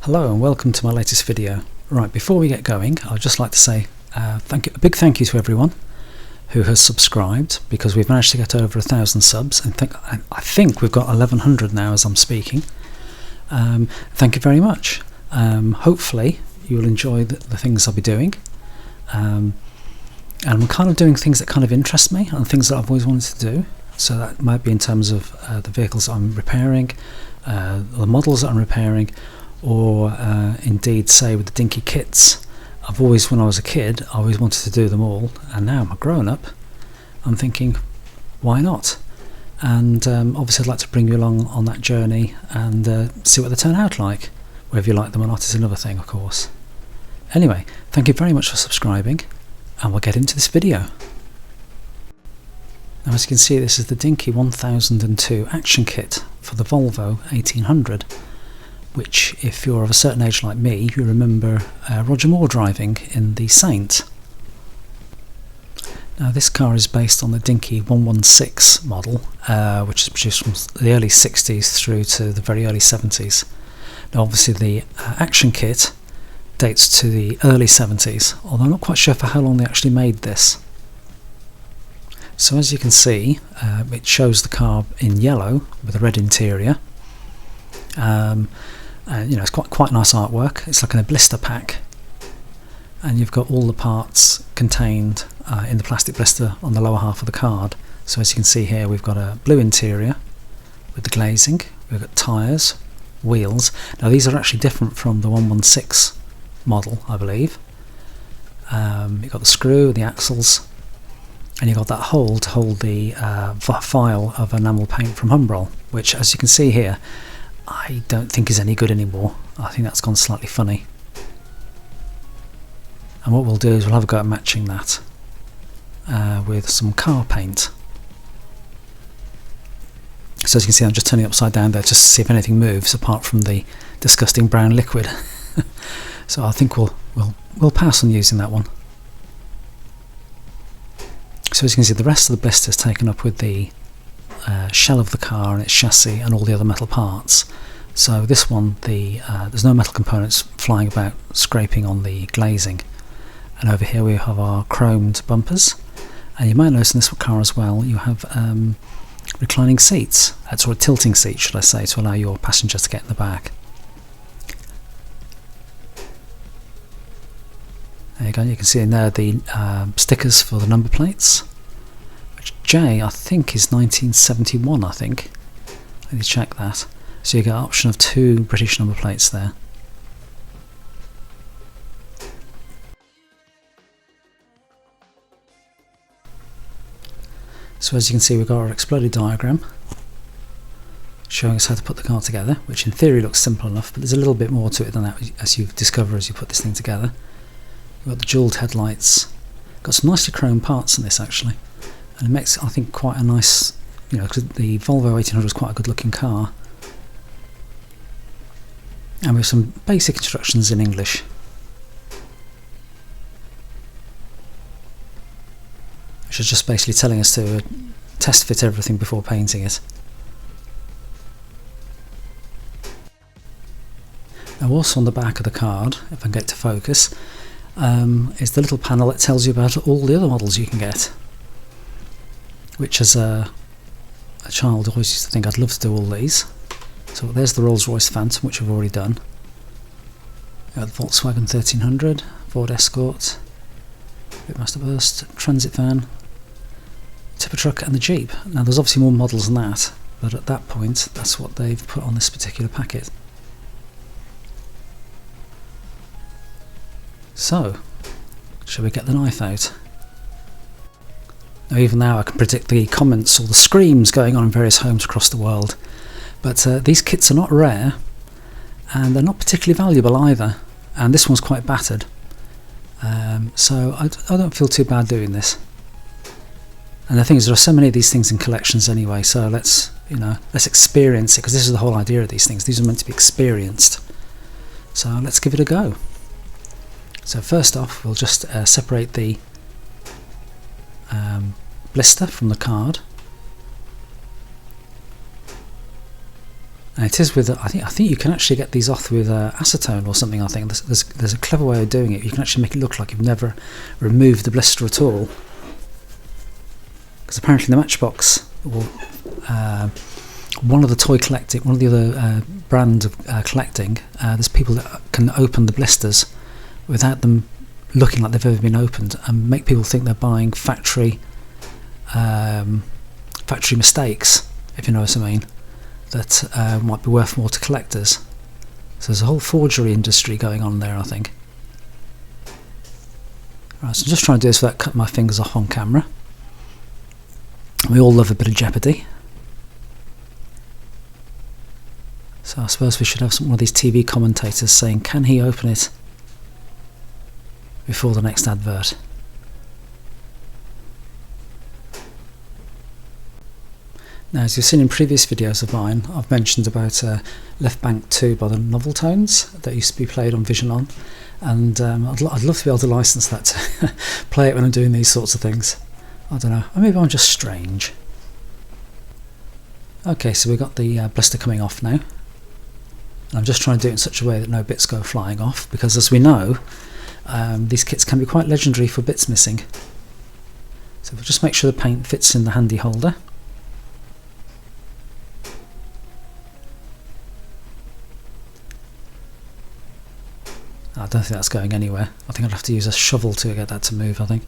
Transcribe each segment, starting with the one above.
Hello and welcome to my latest video. Right, before we get going, I'd just like to say a big thank you to everyone who has subscribed, because we've managed to get over 1,000 subs, and I think we've got 1,100 now as I'm speaking. Thank you very much. Hopefully you'll enjoy the things I'll be doing, and I'm kind of doing things that kind of interest me and things that I've always wanted to do. So that might be in terms of the vehicles I'm repairing, the models that I'm repairing, or indeed, say, with the Dinky kits. I've always, when I was a kid, I always wanted to do them all, and now I'm a grown-up, I'm thinking, why not? And obviously I'd like to bring you along on that journey and see what they turn out like. Whether you like them or not is another thing, of course. Anyway, thank you very much for subscribing, and we'll get into this video. Now, as you can see, this is the Dinky 1002 Action Kit for the Volvo 1800, which, if you're of a certain age like me, you remember Roger Moore driving in the Saint. Now, this car is based on the Dinky 116 model, which is produced from the early 60s through to the very early 70s. Now, obviously the Action Kit dates to the early 70s, although I'm not quite sure for how long they actually made this. So as you can see, it shows the car in yellow with a red interior. And, you know, it's quite nice artwork. It's like in a blister pack, and you've got all the parts contained in the plastic blister on the lower half of the card. So as you can see here, we've got a blue interior with the glazing, we've got tyres, wheels. Now these are actually different from the 116 model, I believe. You've got the screw, the axles, and you've got that hole to hold the file of enamel paint from Humbrol, which, as you can see here, I don't think is any good anymore. I think that's gone slightly funny. And what we'll do is we'll have a go at matching that with some car paint. So as you can see, I'm just turning it upside down there just to see if anything moves apart from the disgusting brown liquid. So I think we'll pass on using that one. So as you can see, the rest of the blister is taken up with the shell of the car and its chassis and all the other metal parts. So this one, there's no metal components flying about scraping on the glazing. And over here we have our chromed bumpers, and you might notice in this car as well you have reclining seats, sort of tilting seats should I say, to allow your passengers to get in the back. There you go, you can see in there the stickers for the number plates. J, I think, is 1971, I think. Let me check that. So you get an option of 2 British number plates there. So as you can see, we've got our exploded diagram showing us how to put the car together, which in theory looks simple enough, but there's a little bit more to it than that, as you discover as you put this thing together. We've got the jewelled headlights. Got some nicely chromed parts in this, actually. And it makes, I think, quite a nice, you know, because the Volvo 1800 is quite a good looking car. And with some basic instructions in English. Which is just basically telling us to test fit everything before painting it. Now also on the back of the card, if I can get to focus, is the little panel that tells you about all the other models you can get. Which, as a child, I always used to think I'd love to do all these. So there's the Rolls-Royce Phantom, which I've already done. We've got the Volkswagen 1300, Ford Escort, Master Burst, Transit Van, Tipper Truck, and the Jeep. Now there's obviously more models than that, but at that point, that's what they've put on this particular packet. So, shall we get the knife out? Now, even now I can predict the comments or the screams going on in various homes across the world, but these kits are not rare, and they're not particularly valuable either, and this one's quite battered, so I don't feel too bad doing this. And the thing is, there are so many of these things in collections anyway, so let's experience it, because this is the whole idea of these things. These are meant to be experienced, so let's give it a go. So first off, we'll just separate the blister from the card. And it is with, I think you can actually get these off with acetone or something. I think there's a clever way of doing it. You can actually make it look like you've never removed the blister at all. Because apparently the Matchbox, or one of the other brands of collecting, there's people that can open the blisters without them looking like they've ever been opened, and make people think they're buying factory mistakes, if you know what I mean, that might be worth more to collectors. So there's a whole forgery industry going on there, I think. Right, so I'm just trying to do this without cutting my fingers off on camera. We all love a bit of jeopardy. So I suppose we should have one of these TV commentators saying, can he open it before the next advert? Now, as you've seen in previous videos of mine, I've mentioned about Left Bank 2 by the Novel Tones that used to be played on Vision On, and I'd love to be able to license that to play it when I'm doing these sorts of things. I don't know, or maybe I'm just strange. Okay, so we've got the blister coming off now, and I'm just trying to do it in such a way that no bits go flying off, because as we know, these kits can be quite legendary for bits missing. So we'll just make sure the paint fits in the handy holder. I don't think that's going anywhere. I think I'd have to use a shovel to get that to move, I think.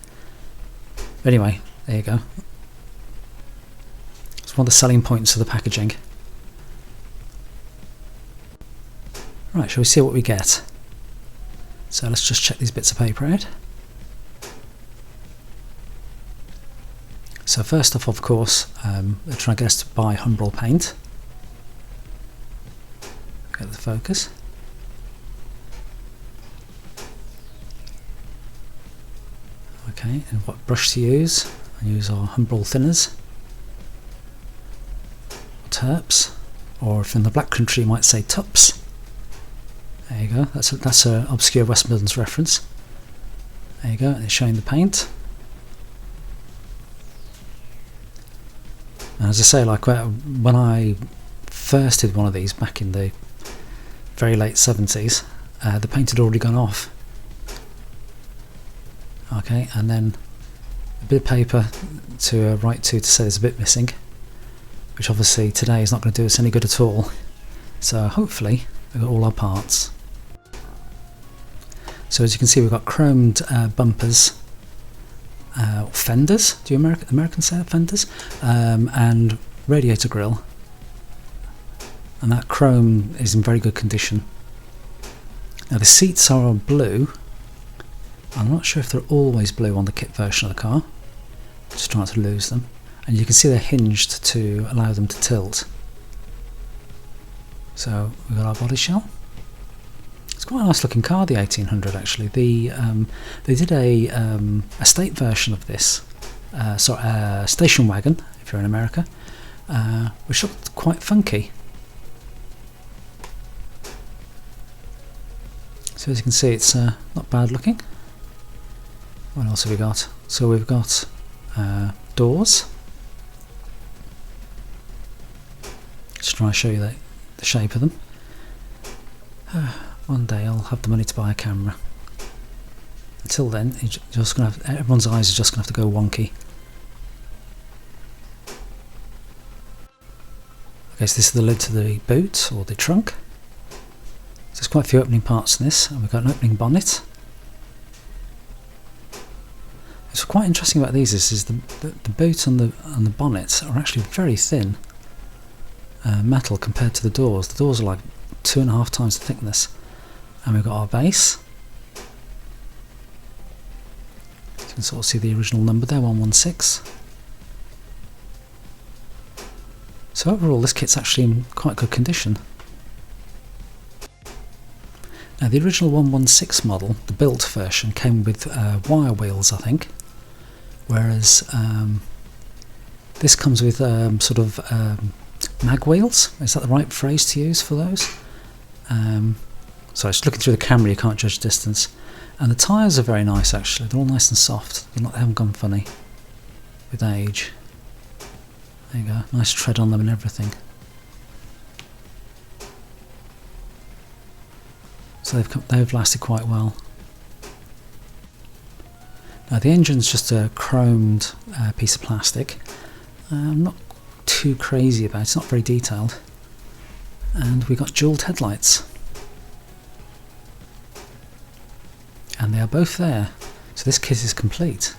Anyway, there you go. It's one of the selling points of the packaging. Right, shall we see what we get? So let's just check these bits of paper out. So first off, of course, they're trying to get us to buy Humbrol paint. Get the focus. Okay, and what brush to use? I use our Humbrol thinners, terps, or if in the Black Country you might say tups. There you go, that's an obscure West Midlands reference. There you go, and it's showing the paint. And as I say, like when I first did one of these back in the very late 70s, the paint had already gone off. Okay, and then a bit of paper to write to say there's a bit missing, which obviously today is not going to do us any good at all. So hopefully we've got all our parts. So as you can see, we've got chromed bumpers, fenders, do you Americans say fenders, and radiator grille, and that chrome is in very good condition. Now the seats are blue. I'm not sure if they're always blue on the kit version of the car, just trying not to lose them, and you can see they're hinged to allow them to tilt. So we've got our body shell. It's quite a nice looking car, the 1800 actually. They did a estate version of this, station wagon if you're in America, which looked quite funky. So as you can see, it's not bad looking. What else have we got? So we've got doors. Just try to show you the shape of them. One day I'll have the money to buy a camera. Until then, everyone's eyes are just going to have to go wonky. Okay, so this is the lid to the boot or the trunk. So there's quite a few opening parts in this, and we've got an opening bonnet. What's quite interesting about these is the boot and the bonnet are actually very thin metal compared to the doors. The doors are like 2.5 times the thickness. And we've got our base. You can sort of see the original number there, 116. So overall this kit's actually in quite good condition. Now the original 116 model, the built version, came with wire wheels, I think. Whereas this comes with sort of mag wheels. Is that the right phrase to use for those? So just looking through the camera, you can't judge distance. And the tyres are very nice actually. They're all nice and soft. They haven't gone funny with age. There you go. Nice tread on them and everything. So they've lasted quite well. Now the engine's just a chromed piece of plastic. I'm not too crazy about it, it's not very detailed. And we got jewelled headlights. And they are both there. So this kit is complete.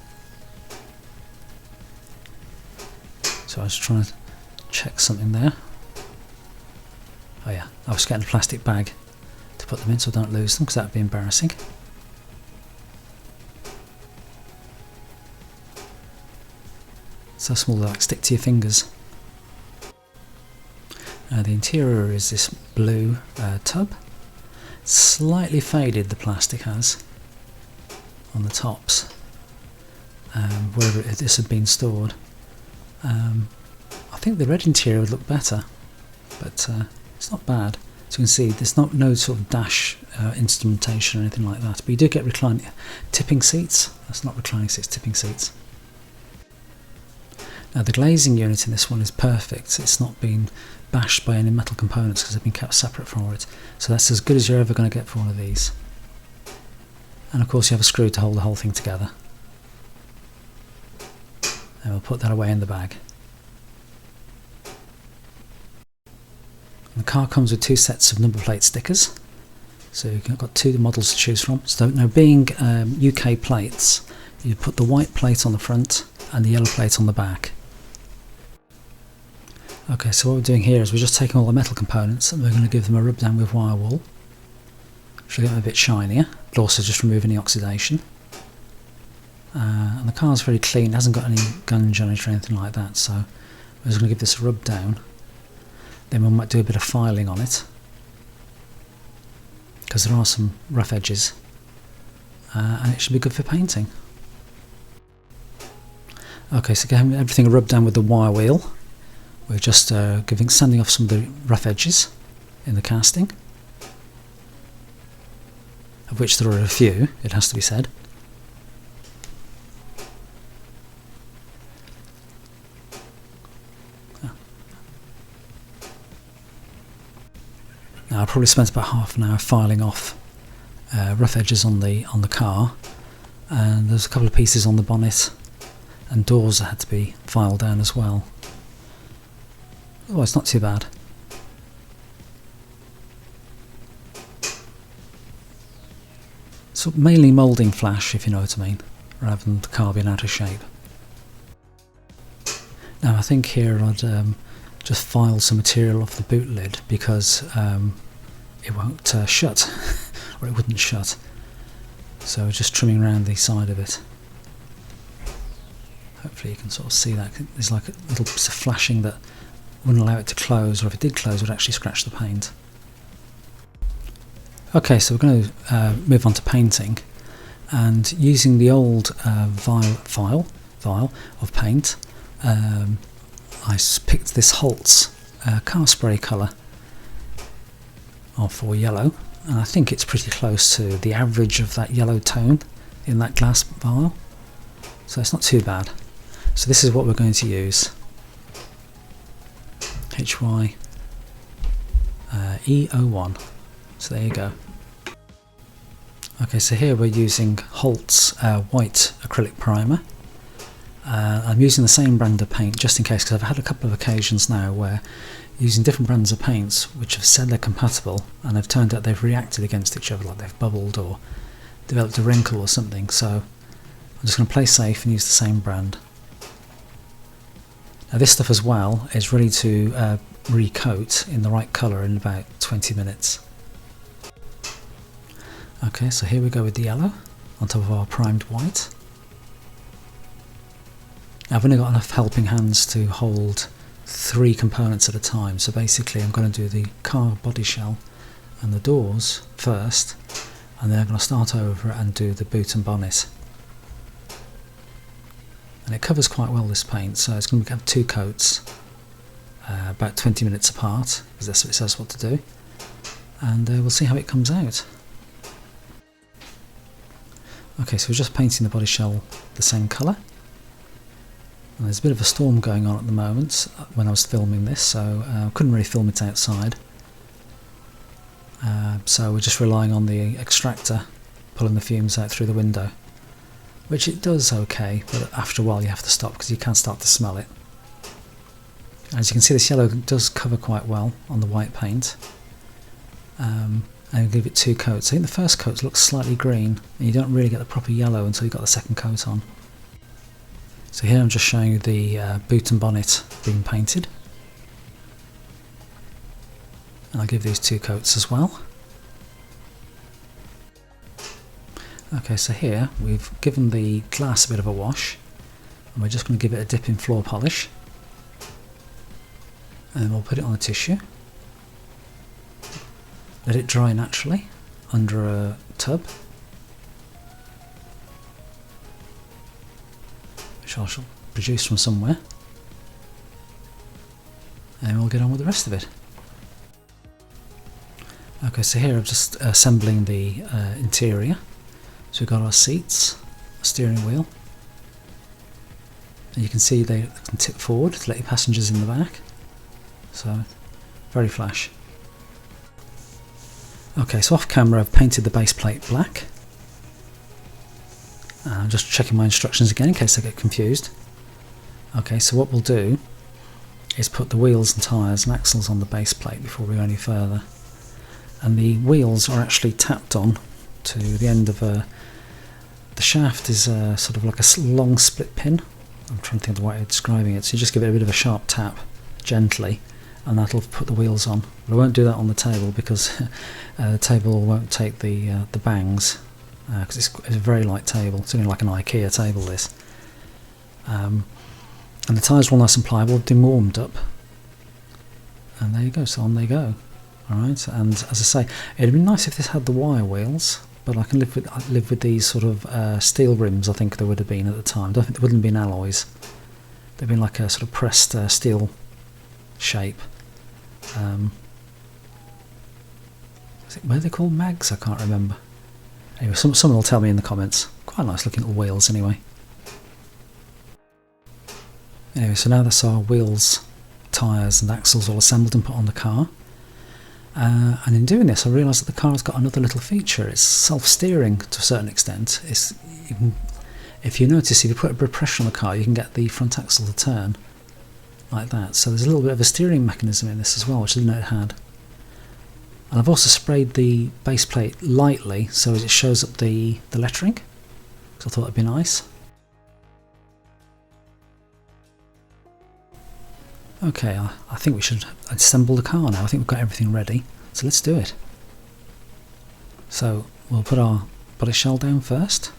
So I was trying to check something there. Oh yeah, I was getting a plastic bag to put them in so I don't lose them, because that would be embarrassing. So small they like stick to your fingers. The interior is this blue tub. Slightly faded, the plastic has on the tops, wherever this had been stored. I think the red interior would look better, but it's not bad. As you can see, there's no sort of dash instrumentation or anything like that, but you do get reclining tipping seats. That's not reclining seats, tipping seats. Now the glazing unit in this one is perfect. It's not been bashed by any metal components because they've been kept separate for it. So that's as good as you're ever going to get for one of these. And of course you have a screw to hold the whole thing together. And we'll put that away in the bag. And the car comes with 2 sets of number plate stickers. So you've got 2 models to choose from. So now being UK plates, you put the white plate on the front and the yellow plate on the back. Okay, so what we're doing here is we're just taking all the metal components and we're going to give them a rub down with wire wool, which will get them a bit shinier, but also just remove any oxidation. And the car's very clean, it hasn't got any gunge on it or anything like that, so we're just going to give this a rub down. Then we might do a bit of filing on it, because there are some rough edges, and it should be good for painting. Okay, so getting everything rubbed down with the wire wheel. We're just sanding off some of the rough edges in the casting, of which there are a few, it has to be said. Now I probably spent about half an hour filing off rough edges on the car, and there's a couple of pieces on the bonnet and doors that had to be filed down as well. Oh, it's not too bad. So mainly moulding flash, if you know what I mean, rather than the car being out of shape. Now I think here I'd just file some material off the boot lid, because it won't shut, or it wouldn't shut. So just trimming around the side of it. Hopefully you can sort of see that. There's like a little bit of flashing that wouldn't allow it to close, or if it did close it would actually scratch the paint. Okay, so we're going to move on to painting, and using the old vial of paint, I picked this Holtz car spray colour for yellow, and I think it's pretty close to the average of that yellow tone in that glass vial, so it's not too bad. So this is what we're going to use. HY E01. So there you go. Okay, so here we're using Holtz white acrylic primer. I'm using the same brand of paint just in case, because I've had a couple of occasions now where using different brands of paints which have said they're compatible and have turned out they've reacted against each other, like they've bubbled or developed a wrinkle or something. So I'm just going to play safe and use the same brand. Now this stuff as well is ready to recoat in the right colour in about 20 minutes. Okay, so here we go with the yellow on top of our primed white. Now I've only got enough helping hands to hold 3 components at a time, so basically I'm going to do the car body shell and the doors first, and then I'm going to start over and do the boot and bonnet. And it covers quite well, this paint, so it's going to have 2 coats, about 20 minutes apart, because that's what it says what to do, and we'll see how it comes out. Okay, so we're just painting the body shell the same colour, and there's a bit of a storm going on at the moment when I was filming this, so I couldn't really film it outside. So we're just relying on the extractor pulling the fumes out through the window, which it does okay, but after a while you have to stop because you can start to smell it. As you can see, this yellow does cover quite well on the white paint. And I'll give it 2 coats. I think the first coat looks slightly green, and you don't really get the proper yellow until you've got the second coat on. So here I'm just showing you the boot and bonnet being painted. And I'll give these 2 coats as well. Okay, so here we've given the glass a bit of a wash, and we're just going to give it a dip in floor polish. And then we'll put it on a tissue. Let it dry naturally under a tub, which I shall produce from somewhere, and we'll get on with the rest of it. Okay, so here I'm just assembling the interior. So we've got our seats, a steering wheel, and you can see they can tip forward to let your passengers in the back, so very flash. Okay, so off camera I've painted the base plate black. I'm just checking my instructions again in case I get confused. Okay, so what we'll do is put the wheels and tyres and axles on the base plate before we go any further. And the wheels are actually tapped on to the end of the shaft is sort of like a long split pin. I'm trying to think of the way of describing it. So you just give it a bit of a sharp tap gently, and that'll put the wheels on. But I won't do that on the table because the table won't take the bangs, because it's a very light table. It's only like an IKEA table, this. And the tyres are all nice and pliable, been warmed up, and there you go. So on they go. Alright, and as I say, it'd be nice if this had the wire wheels, but I can live with these sort of steel rims. I think there would have been at the time. I don't think there wouldn't have been alloys. They've been like a sort of pressed steel shape. Were they called mags? I can't remember. Anyway, someone will tell me in the comments. Quite nice looking little wheels anyway. Anyway, so now that's our wheels, tyres and axles all assembled and put on the car. And in doing this I realised that the car has got another little feature. It's self-steering to a certain extent. If you notice, if you put a bit of pressure on the car, you can get the front axle to turn like that. So there's a little bit of a steering mechanism in this as well, which I didn't know it had. And I've also sprayed the base plate lightly so as it shows up the lettering, because I thought it'd be nice. Okay, I think we should assemble the car now. I think we've got everything ready, so let's do it. So we'll put our body shell down first.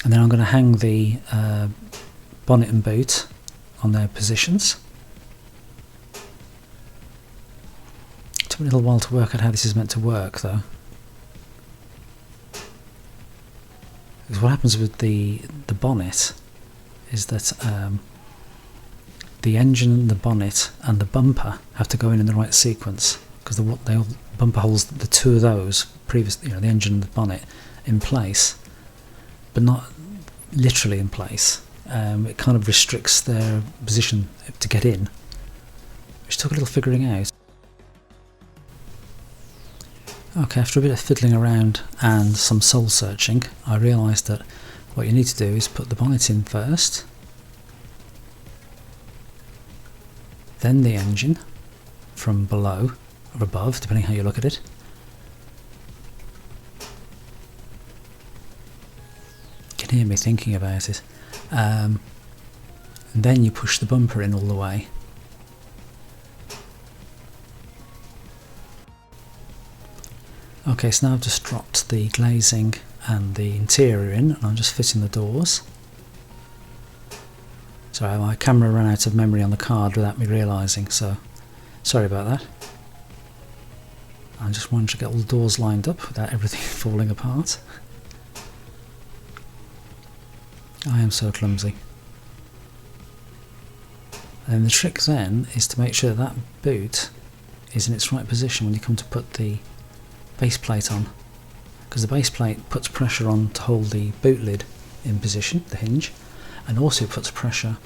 And then I'm going to hang the bonnet and boot on their positions. It took me a little while to work out how this is meant to work though. Because what happens with the bonnet is that the engine, the bonnet and the bumper have to go in the right sequence, because the bumper holds the 2 of those, the engine and the bonnet, in place, but not literally in place. It kind of restricts their position to get in, which took a little figuring out. Okay, after a bit of fiddling around and some soul searching, I realised that what you need to do is put the bonnet in first, then the engine from below or above, depending how you look at it. You can hear me thinking about it. And then you push the bumper in all the way. Okay, so now I've just dropped the glazing and the interior in, and I'm just fitting the doors. Sorry, my camera ran out of memory on the card without me realising, so sorry about that. I just wanted to get all the doors lined up without everything falling apart. I am so clumsy. And the trick then is to make sure that boot is in its right position when you come to put the base plate on, because the base plate puts pressure on to hold the boot lid in position, the hinge, and also puts pressure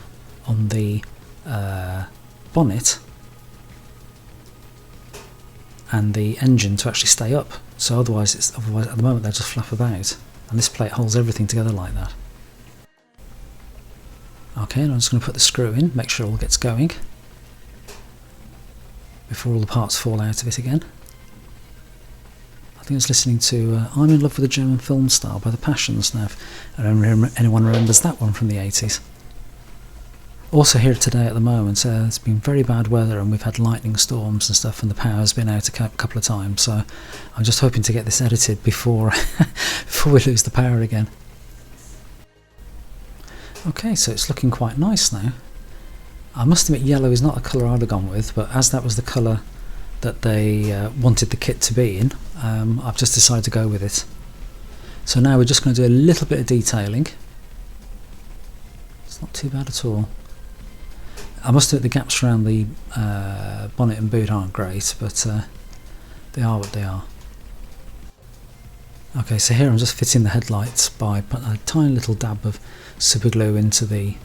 on the bonnet and the engine to actually stay up. So otherwise at the moment they just flap about, and this plate holds everything together like that. Okay, and I'm just going to put the screw in, make sure it all gets going before all the parts fall out of it again. I think I was listening to I'm in Love with the German Film Star by the Passions now, if anyone remembers that one from the 80s. Also here today at the moment, it's been very bad weather and we've had lightning storms and stuff, and the power's been out a couple of times, so I'm just hoping to get this edited before before we lose the power again. Okay, so it's looking quite nice now. I must admit yellow is not a colour I'd have gone with, but as that was the colour that they wanted the kit to be in, I've just decided to go with it. So now we're just going to do a little bit of detailing. It's not too bad at all. I must admit the gaps around the bonnet and boot aren't great, but they are what they are. Okay, so here I'm just fitting the headlights by putting a tiny little dab of super glue into the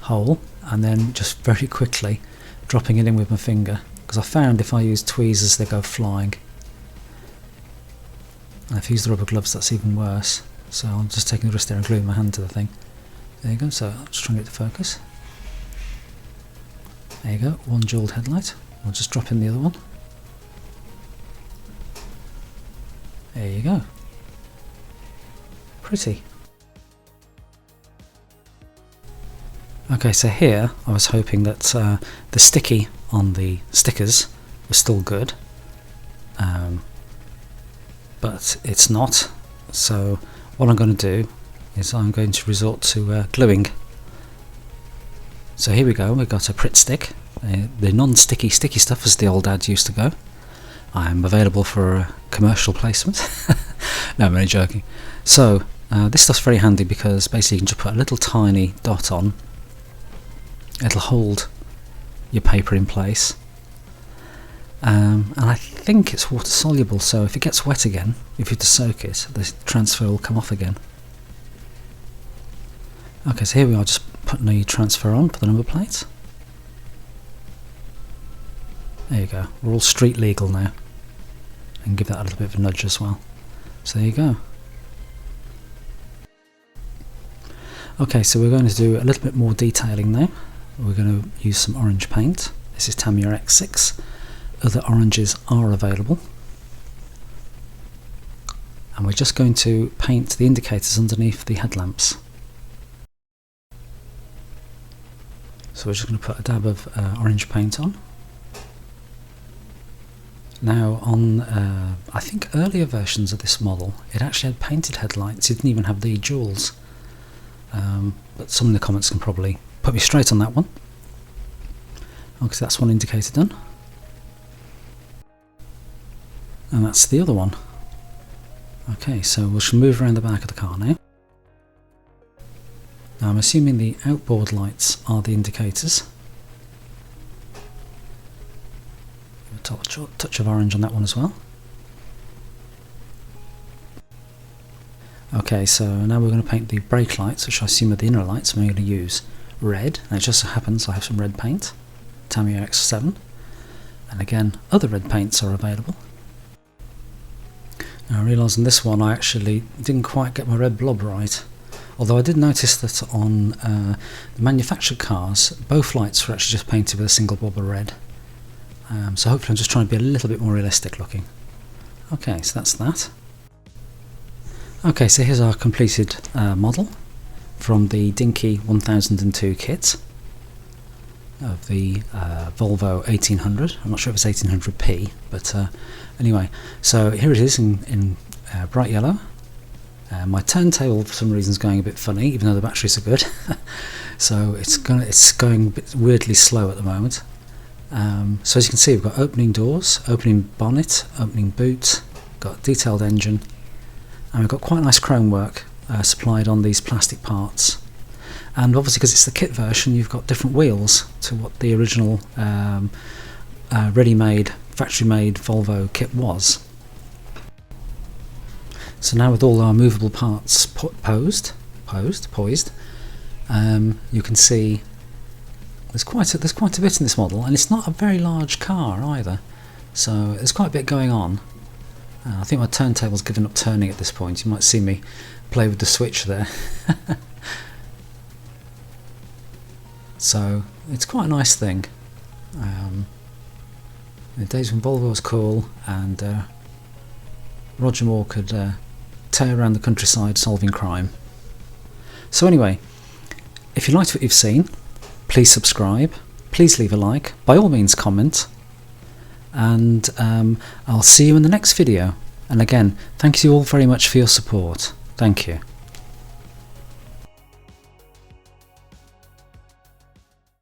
hole, and then just very quickly dropping it in with my finger, because I found if I use tweezers they go flying, and if I use the rubber gloves that's even worse. So I'm just taking the wrist there and gluing my hand to the thing. There you go, so I'm just trying to get to focus. There you go, one jewelled headlight. I'll just drop in the other one. There you go. Pretty. Okay, so here I was hoping that the sticky on the stickers was still good, but it's not. So what I'm going to do is I'm going to resort to gluing. So here we go, we've got a Pritt stick, the non-sticky sticky stuff as the old dad used to go. I'm available for a commercial placement. No, I'm only joking. So this stuff's very handy because basically you can just put a little tiny dot on. It'll hold your paper in place, and I think it's water soluble, so if it gets wet again, if you just soak it, the transfer will come off again. Okay, so here we are, just putting the transfer on for the number plate. There you go, we're all street legal now, and give that a little bit of a nudge as well. So there you go. Okay, so we're going to do a little bit more detailing now. We're going to use some orange paint. This is Tamiya X6. Other oranges are available. And we're just going to paint the indicators underneath the headlamps. So we're just going to put a dab of orange paint on. Now on, I think earlier versions of this model, it actually had painted headlights. It didn't even have the jewels. But some in the comments can probably put me straight on that one. Okay, so that's one indicator done. And that's the other one. Okay, so we shall move around the back of the car now. Now I'm assuming the outboard lights are the indicators. A touch of orange on that one as well. Okay, so now we're going to paint the brake lights, which I assume are the inner lights. I'm going to use red, and it just so happens I have some red paint, Tamiya X7, and again other red paints are available. Now I realise on this one I actually didn't quite get my red blob right, although I did notice that on the manufactured cars both lights were actually just painted with a single bob of red, so hopefully I'm just trying to be a little bit more realistic looking. Okay, so that's that. Okay, so here's our completed model from the Dinky 1002 kit of the Volvo 1800. I'm not sure if it's 1800p, but anyway, so here it is in bright yellow. My turntable for some reason is going a bit funny, even though the batteries are good. So it's going a bit weirdly slow at the moment. So as you can see, we've got opening doors, opening bonnet, opening boot, got detailed engine, and we've got quite nice chrome work supplied on these plastic parts. And obviously because it's the kit version, you've got different wheels to what the original ready-made, factory-made Volvo kit was. So now with all our movable parts poised, you can see There's quite a bit in this model, and it's not a very large car either, so there's quite a bit going on. I think my turntable's given up turning at this point. You might see me play with the switch there. So it's quite a nice thing. In the days when Volvo was cool and Roger Moore could tear around the countryside solving crime. So anyway, if you liked what you've seen, please subscribe, please leave a like, by all means comment, and I'll see you in the next video. And again, thank you all very much for your support. Thank you.